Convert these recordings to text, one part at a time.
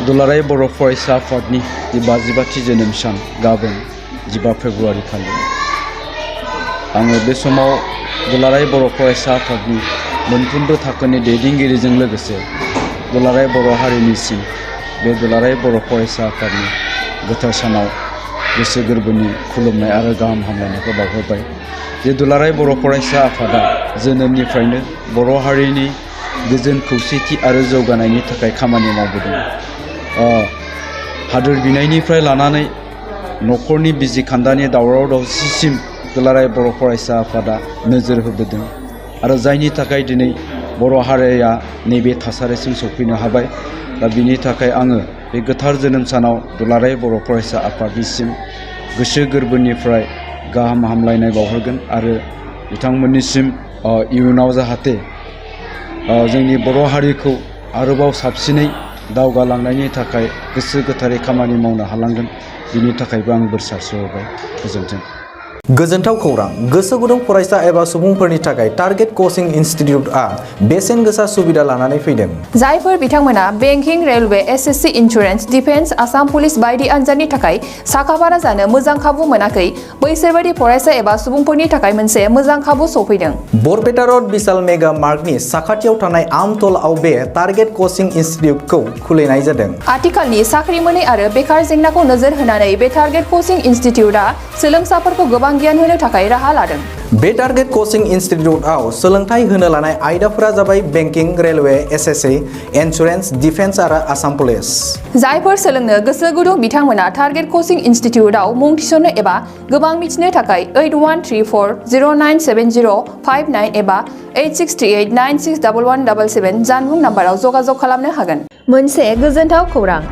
दुलाराय बर' फरायसा आफादनि 55थि जोनोम सान गाबोन 15 फेब्रुवारि खालि आङो बे समाव दुलाराय बर' फरायसा आफादनि मोनफ्रोमबो थाखोनि दैदेनगिरिजों लोगोसे दुलाराय बर' हारिनिसिम बे दुलाराय बर' फरायसा आफादनि गोथार सानाव गोसो गोरबोनि खुलुमनाय आरो गाहाम हामलायनायखौ बावहरबाय। जे दुलाराय बर' फरायसा आफादा जोनोमनिफ्रायनो बर' हारिनि गोजोन खौसेथि आरो जौगानायनि थाखाय खामानि मावबोदों। हादोर बिनायनिफ्राय लानानै न'खरनि बिजि खान्दानि दावराव दावसिसिम दुलाराय बर' फरायसा आफादा नोजोर होबोदों आरो जायनि थाखाय दिनै बर' हारिया नैबे थासारिसिम सफैनो हाबाय। दा बिनि थाखाय आङो बे गोथार जोनोम सानाव दुलाराय बर' फरायसा आफादनिसिम गोसो गोरबोनिफ्राय गाहाम हामलायनाय बावहरगोन आरो बिथांमोननिसिम इयुनाव जाहाथे जोंनि बर' हारिखौ आरोबाव साबसिनै दावगालांनायनि थाखाय गोसो गोथारै खामानि मावनो हालांगोन बिनि थाखायबो आं बोर सारस्रिहरबाय। गोजोन्थों। गोजोनथाव खौरां। गोसो गुदुं फरायसा एबा सुबुंफोरनि थाखाय टारगेट कचिं इनस्टिट्यूटआ बेसेन गोसा सुबिदा लानानै फैदों। जायफोर बिथांमोना banking, railway, SSC, insurance, defence, Assam police बायदि आनजादनि थाखाय साखाफारा जानो मोजां खाबु मोनाखै, बैसोरबायदि फरायसा एबा सुबुंफोरनि थाखाय मोनसे मोजां खाबु सफैदों। बरपेटा रोड विशाल मेगा मार्टनि साखाथियाव थानाय आमतलाव बे टारगेट कचिं इनस्टिट्यूटखौ खुलिनाय जादों। आथिखालनि साख्रि मोनै आरो बेकार जेंनाखौ नोजोर होनानै बे टारगेट कचिं इनस्टिट्यूटआ सोलोंसाफोरखौ गोबां गियान होनो थाखाय राहा लादों। बे टारगेट कचिं इनस्टिट्यूटआव सोलोंथाइ होनो लानाय आयदाफोरा जाबाय banking, railway, SSC, insurance, defence आरो आसाम पुलिस। जायफोर सोलोंनो गोसो गुदुं बिथांमोना टारगेट कचिं इनस्टिट्यूटआव मुं थिसननो एबा गोबां मिथिनो थाखाय 8134097059 एबा 8638961177 जानबुं नाम्बाराव जगाजग खालामनो हागोन। मोनसे गोजोनथाव खौरां।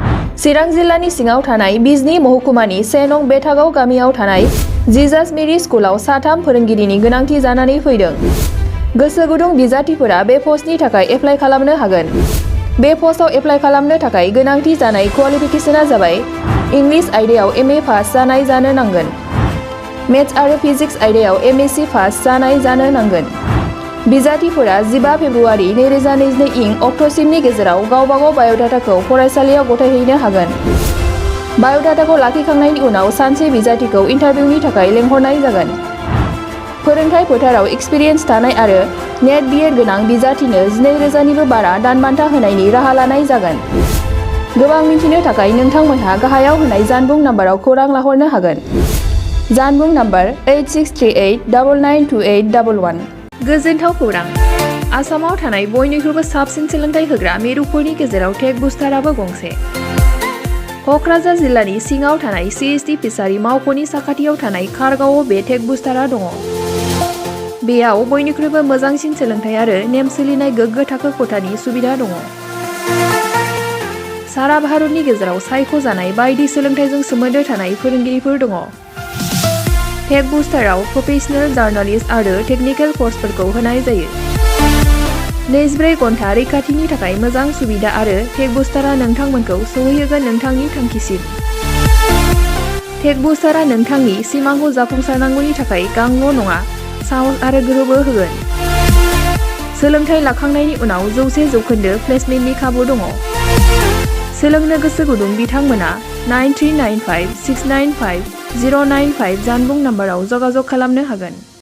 चिरां जिल्लानि सिङाव थानाय बिजनी महकुमानि 1 नं बेथागाव गामियाव थानाय जिजास मेरी स्कुलाव 3 फोरोंगिरिनि गोनांथि जानानै फैदों। गोसो गुदुं बिजाथिफोरा बे पस्टनि थाखाय एप्लाइ खालामनो हागोन। बे पस्टआव एप्लाइ खालामनो थाखाय गोनांथि जानाय क्वालिफिकेशनआ जाबाय इंलिश आयदायाव MA पास जानाय जानो नांगोन। मेथ्स आरो फिजिक्स आयदायाव MSc पास जानाय जानो नांगोन। बिजाथिफोरा 15 फेब्रुवारि 2022 इं अक्ट'सिमनि गेजेराव गावबागाव बाय'डाटाखौ फरायसालियाव गथायहैनो हागोन। बाय'डाटाखौ लाखिखांनायनि उनाव सानसे बिजाथिखौ इन्टारभिउनि थाखाय लेंहरनाय जागोन। फोरोंथाय फोथाराव एक्सपिरियेन्स थानाय आरो नेट BEd गोनां बिजाथिनो 12,000निबो बारा दान बान्था होनायनि राहा लानाय जागोन। गोबां मिन्थिनो थाखाय नोंथांमोनहा गाहायाव होनाय जानबुं नाम्बाराव खौरां लाहरनो हागोन। जानबुं नाम्बार 8638992811। गोजोनथाव खौरां। आसामाव थानाय बयनिख्रुइबो साबसिन सोलोंथाइ होग्रा मिरुफोरनि गेजेराव टेक बुस्टाराबो गंसे। क'क्राझार जिल्लानि सिङाव थानाय CST फिसारि मावख'नि साखाथियाव थानाय खारगावआव बे टेक बुस्टारा दङ। बेयाव बयनिख्रुइबो मोजांसिन सोलोंथाइ आरो नेम सोलिनाय गोग्गो थाखो खथानि सुबिदा दङ। सारा भारतनि गेजेराव सायख'जानाय बायदि सोलोंथाइजों सोमोन्दो थानाय फोरोंगिरिफोर दङ। टेक बुस्टाराव प्रफेशनेल, जार्नालिस्ट आरो टेकनिकेल कर्सफोरखौ होनाय जायो। 24 घन्टा रैखाथिनि थाखाय मोजां सुबिदा आरो टेक बुस्टारा नोंथांमोनखौ सौहैहोगोन नोंथांनि थांखिसिम। टेक बुस्टारा नोंथांनि सिमांखौ जाफुंसारनांगौनि थाखाय गांल' नङा, साहस आरो गोहोबो होगोन। सोलोंथाइ लाखांनायनि उनाव 100% प्लेसमेन्टनि खाबु दङ। सोलोंनो गोसो गुदुं बिथांमोना 9395695095 जानबुं नाम्बाराव जगाजग खालामनो हागोन।